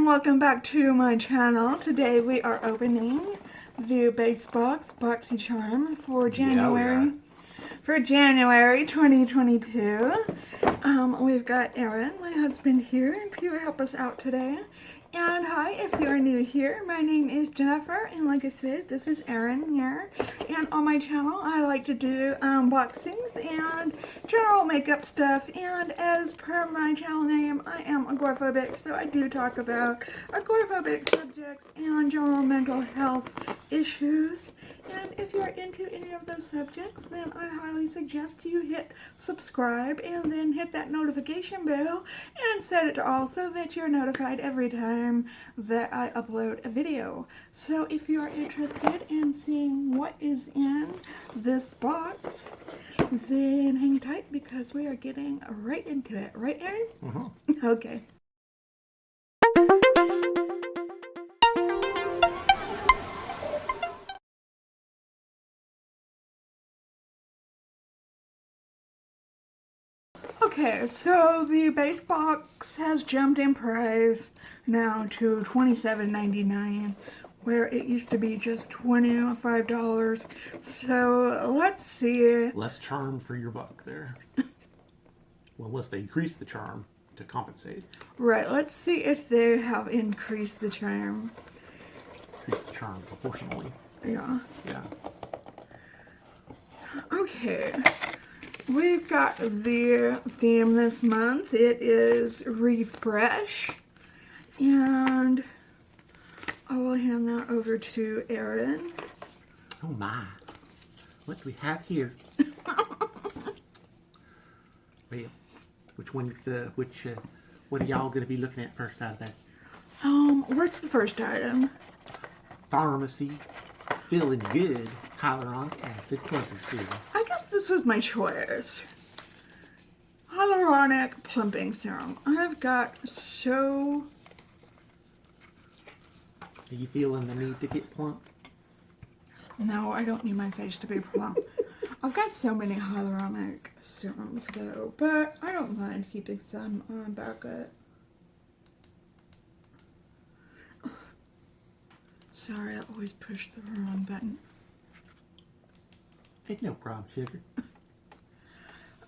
and welcome back to my channel. Today we are opening the base box BoxyCharm for January. For January 2022. We've got Aaron, my husband, here to help us out today. And hi, if you are new here, my name is Jennifer, and like I said, this is Aaron here. And on my channel, I like to do unboxings and general makeup stuff. And as per my channel name, I am agoraphobic, so I do talk about agoraphobic subjects and general mental health issues. And if you're into any of those subjects, then I highly suggest you hit subscribe and then hit that notification bell and set it to all so that you're notified every time that I upload a video. So if you are interested in seeing what is in this box, then hang tight because we are getting right into it. Right, Aaron? Mm-hmm. Okay. Okay, so the base box has jumped in price now to $27.99, where it used to be just $25. So let's see. Less charm for your buck there. Well, unless they increase the charm to compensate. Right, let's see if they have increased the charm. Increase the charm proportionally. Yeah. Yeah. Okay. We've got the theme this month. It is Refresh. And I will hand that over to Aaron. Oh my. What do we have here? Well, which one is what are y'all going to be looking at first out of that? What's the first item? Pharmacy Feeling Good Hyaluronic Acid Plumping Serum. I guess this was my choice. Hyaluronic Plumping Serum. I've got so... Are you feeling the need to get plump? No, I don't need my face to be plump. I've got so many hyaluronic serums though, but I don't mind keeping some on backup. Sorry, I always push the wrong button. Hey, no problem, sugar.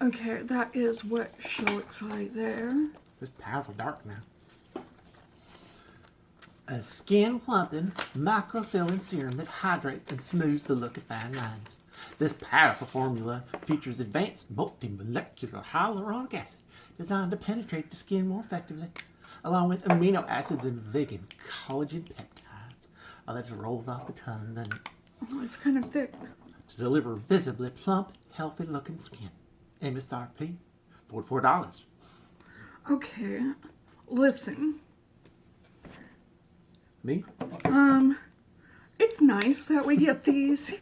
Okay, that is what she looks like there. It's powerful dark now. A skin plumping, microfilling serum that hydrates and smooths the look of fine lines. This powerful formula features advanced multi-molecular hyaluronic acid designed to penetrate the skin more effectively, along with amino acids and vegan collagen peptides. Oh, that just rolls off the tongue, doesn't it? Oh, it's kind of thick. To deliver visibly plump, healthy-looking skin. MSRP, $44. Okay, listen. Me? It's nice that we get these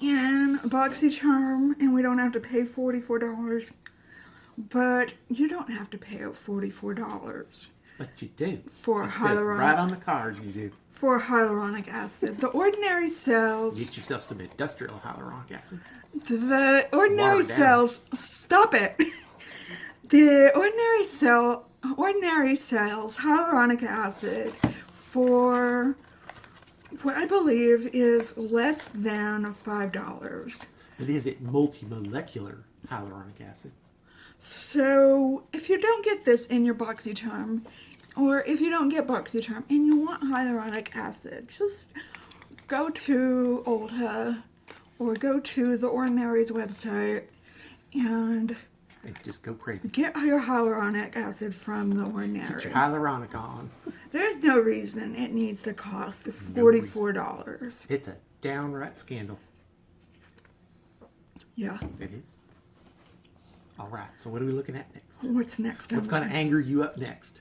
in BoxyCharm and we don't have to pay $44. But you don't have to pay $44. But you do. For hyaluronic. Right on the card you do. For hyaluronic acid. The ordinary cells. Get yourself some industrial hyaluronic acid. The ordinary cells. Stop it. The ordinary cells hyaluronic acid for what I believe is less than $5. But is it multi-molecular hyaluronic acid? So if you don't get this in your BoxyCharm, or if you don't get BoxyCharm and you want hyaluronic acid, just go to Ulta or go to the Ordinary's website and just go crazy. Get your hyaluronic acid from the Ordinary. Get your hyaluronic on. There's no reason it needs to cost the $44. It's a downright scandal. Yeah. It is. All right, so what are we looking at next? What's next? What's going to anger you up next?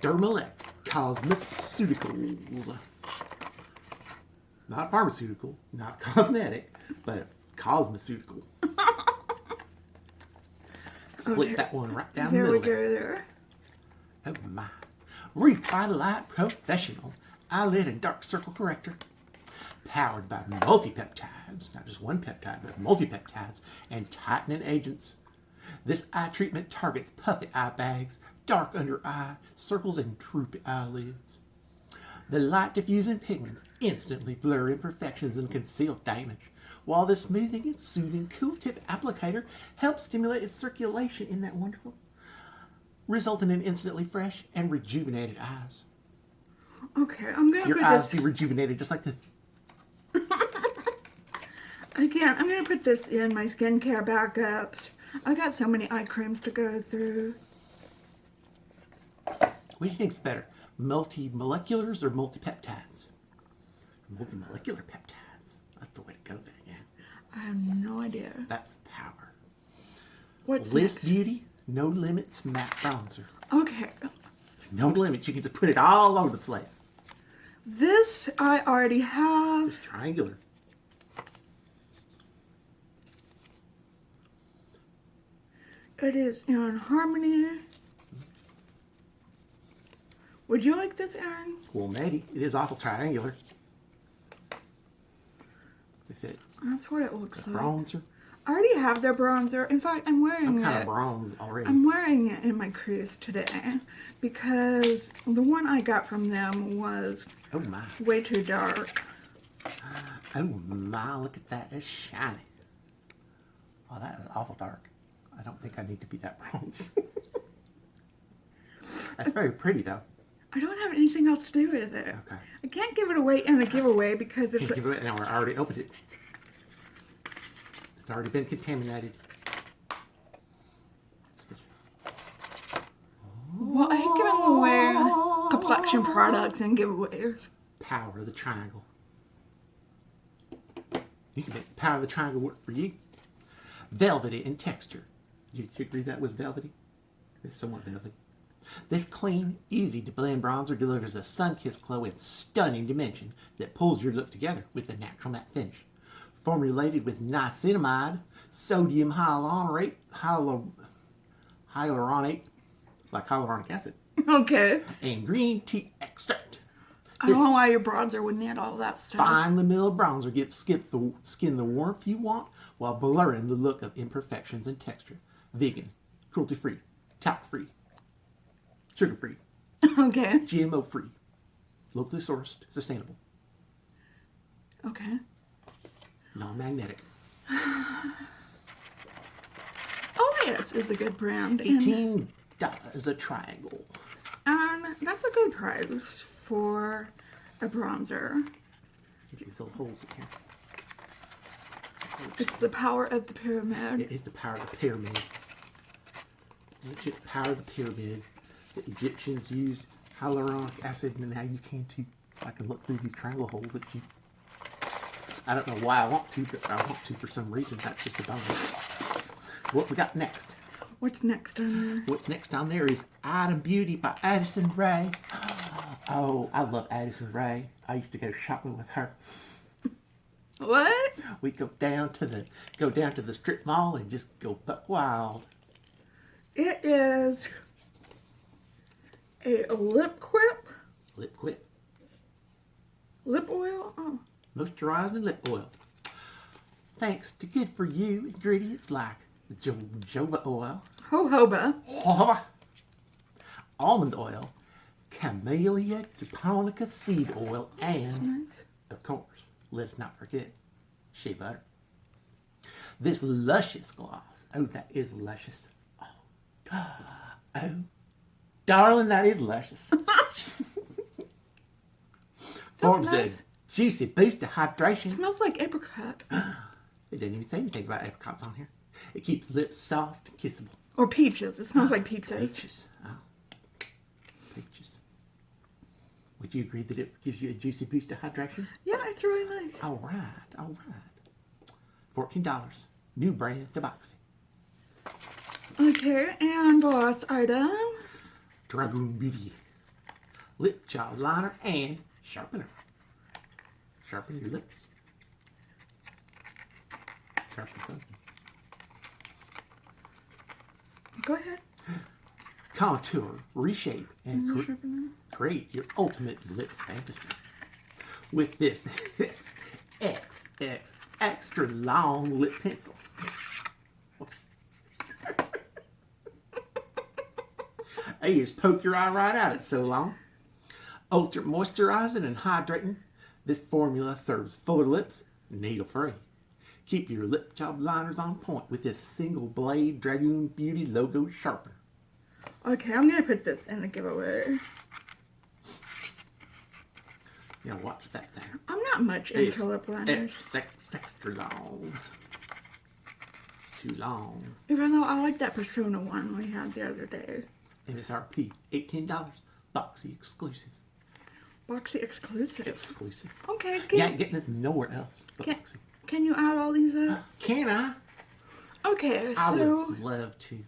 Dermalect Cosmeceuticals. Not pharmaceutical, not cosmetic, but cosmeceutical. Split that one right down the middle. There we go there. Oh my. Revitalize Professional Eyelid and Dark Circle Corrector. Powered by multi-peptides, not just one peptide, but multi-peptides and tightening agents. This eye treatment targets puffy eye bags, dark under eye circles and droopy eyelids. The light diffusing pigments instantly blur imperfections and conceal damage, while the smoothing and soothing cool tip applicator helps stimulate its circulation in that wonderful, resulting in instantly fresh and rejuvenated eyes. Okay, I'm gonna Your put eyes this be rejuvenated just like this. again. I'm gonna put this in my skincare backups. I got so many eye creams to go through. What do you think's better, multi-moleculars or multi-peptides? Multi-molecular peptides. That's the way to go there, yeah. I have no idea. That's the power. What's Bliss next? Beauty No Limits Matte Bronzer. Okay, No limits. You can just put it all over the place. this I already have. It's triangular. It is in Harmony. Would you like this, Aaron? Well, maybe. It is awful triangular. Is it That's what it looks like. bronzer? I already have their bronzer. In fact, I'm wearing I'm it. kind of bronze already. I'm wearing it in my crease today because the one I got from them was Oh my. way too dark. Oh my, look at that. It's shiny. Oh, that is awful dark. I don't think I need to be that bronze. That's very pretty, though. I don't have anything else to do with it. Okay. I can't give it away in a giveaway because Can't give it. Now we're already opened it. It's already been contaminated. well, I hate giving away complexion products and giveaways. Power of the triangle. You can make the power of the triangle work for you. Velvety in texture. You agree that was velvety? It's somewhat velvety. This clean, easy to blend bronzer delivers a sun-kissed glow in stunning dimension that pulls your look together with a natural matte finish. Formulated with niacinamide, sodium hyaluronate, like hyaluronic acid, Okay. and green tea extract. I don't know why your bronzer would need all that stuff. Finely milled bronzer gives skin the warmth you want while blurring the look of imperfections and texture. Vegan, cruelty-free, talc-free, sugar-free, Okay. GMO-free, locally sourced, sustainable, Okay. non-magnetic. OAS is a good brand. And $18 a triangle. that's a good price for a bronzer. These little holes in here. It's the power of the pyramid. It is the power of the pyramid. Ancient power of the pyramid. The Egyptians used hyaluronic acid, and now you can too. I can look through these triangle holes at you. I don't know why I want to, but I want to for some reason. That's just a bonus. What we got next? What's next on there? What's next on there is Item Beauty by Addison Rae. Oh, I love Addison Rae. I used to go shopping with her. What? We go down to the strip mall and just go buck wild. It is a lip quip. Lip quip. Lip oil? Oh. Moisturizing lip oil. Thanks to good for you ingredients like jojoba oil, Jojoba. almond oil, camellia japonica seed oil, and, Nice. of course, let us not forget, shea butter. This luscious gloss. Oh, that is luscious. Oh, darling, that is luscious. Forms nice. a juicy boost of hydration. It smells like apricot. It didn't even say anything about apricots on here. It keeps lips soft and kissable. Or peaches. It smells like peaches. Peaches. Oh. Peaches. Would you agree that it gives you a juicy boost of hydration? Yeah, it's really nice. All right. All right. $14. New brand to Boxy. Okay, and the last item. Dragoon Beauty. Lip job liner and sharpener. Sharpen your lips. Sharpen something. Go ahead. Contour, reshape, and create your ultimate lip fantasy. With this XX extra long lip pencil. Whoops. Hey, you just poke your eye right out. It's so long. Ultra moisturizing and hydrating. This formula serves fuller lips, needle-free. Keep your lip job liners on point with this single blade Dragoon Beauty logo sharpener. Okay, I'm gonna put this in the giveaway. Yeah, watch that there. I'm not much into lip liners. It's extra long. Too long. Even though I like that Persona one we had the other day. MSRP, $18. Boxy exclusive. Boxy exclusive. Exclusive. Okay, You ain't getting this nowhere else but Boxy. Can you add all these up? Can I? Okay, so... I would love to.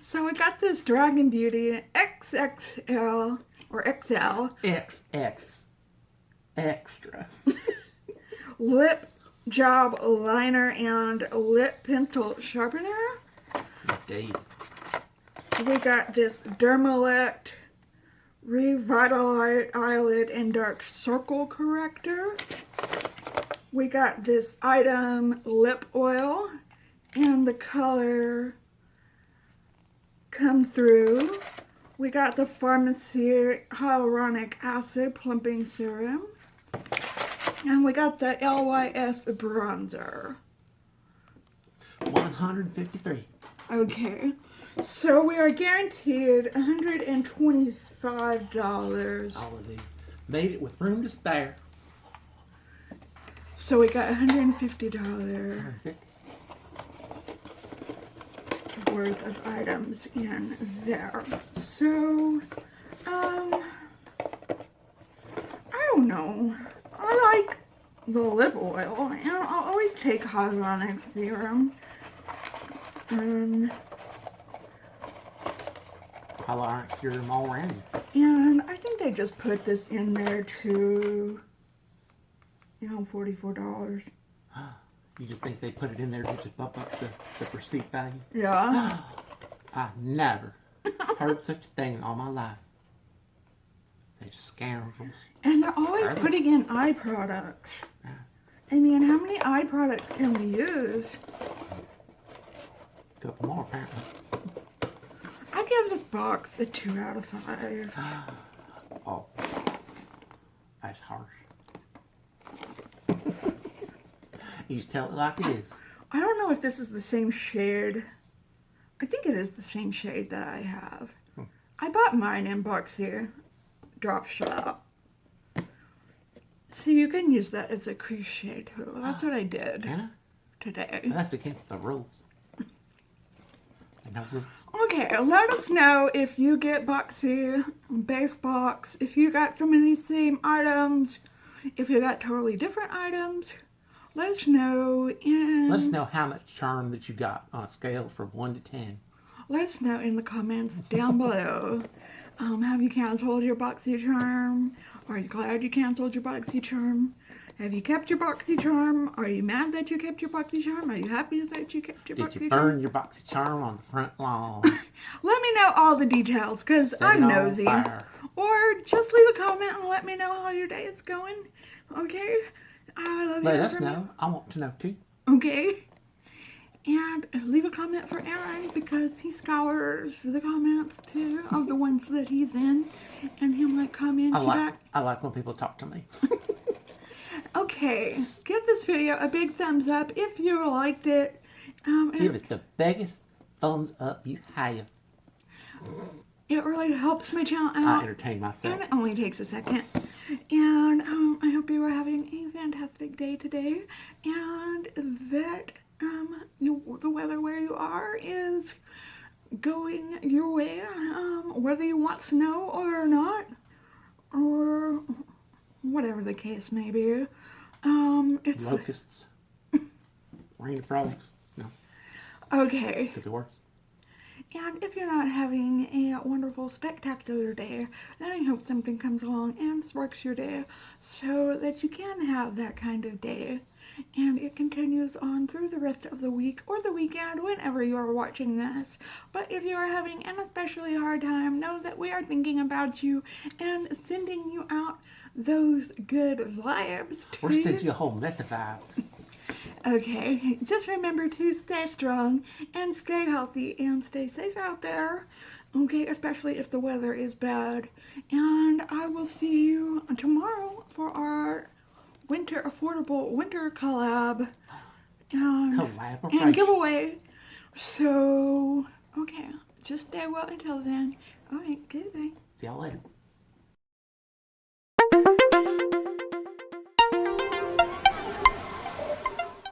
So we got this Dragon Beauty XXL, or XL. XX. Extra. Lip job liner and lip pencil sharpener. Indeed. We got this Dermalect Revitalize Eyelid and Dark Circle Corrector. We got this item lip oil and the color Come Through. We got the Pharmacy Hyaluronic Acid Plumping Serum. And we got the LYS Bronzer. $153. Okay. So we are guaranteed $125. All of these. Made it with room to spare. So we got $150 $150. worth of items in there. So, I don't know. I like the lip oil, and I'll always take hyaluronic serum. Hyaluronic serum all around. And I think they just put this in there to, $44. You just think they put it in there to just bump up the perceived value? Yeah. I never heard such a thing in all my life. They scoundrels. And they're always putting in eye products. I mean, how many eye products can we use? A couple more, apparently. I give this box a 2 out of 5. Oh, that's harsh. You just tell it like it is. I don't know if this is the same shade. I think it is the same shade that I have. I bought mine in Boxy Drop Shop. So you can use that as a crease shade too. That's what I did today. That's against the rules. No rules. Okay, let us know if you get Boxy Base Box, if you got some of these same items, if you got totally different items. Let us know in... Let us know how much charm that you got on a scale from 1 to 10. Let us know in the comments down below. Have you canceled your BoxyCharm? Are you glad you canceled your BoxyCharm? Have you kept your BoxyCharm? Are you mad that you kept your BoxyCharm? Are you happy that you kept your BoxyCharm? Did you burn your BoxyCharm on the front lawn? Let me know all the details, because I'm nosy. Or just leave a comment and let me know how your day is going. Okay? I love you. Let us know. I want to know too. Okay? And leave a comment for Aaron, because he scours the comments too of the ones that he's in, and he'll like comment back. I like when people talk to me. Okay, give this video a big thumbs up if you liked it. Give it the biggest thumbs up you have. It really helps my channel out. I entertain myself. And it only takes a second. And I hope you are having a fantastic day today, and that the weather where you are is going your way, whether you want snow or not, or whatever the case may be. It's Locusts. Rain frogs. No. okay. Could be worse. And if you're not having a wonderful, spectacular day, then I hope something comes along and sparks your day so that you can have that kind of day. And it continues on through the rest of the week or the weekend, whenever you are watching this. But if you are having an especially hard time, know that we are thinking about you and sending you out those good vibes. We're sending you a whole mess of vibes. Okay, just remember to stay strong and stay healthy and stay safe out there. Okay, especially if the weather is bad. And I will see you tomorrow for our affordable winter collab Collaboration. and giveaway. So, okay, just stay well until then. All right, goodbye. See y'all later.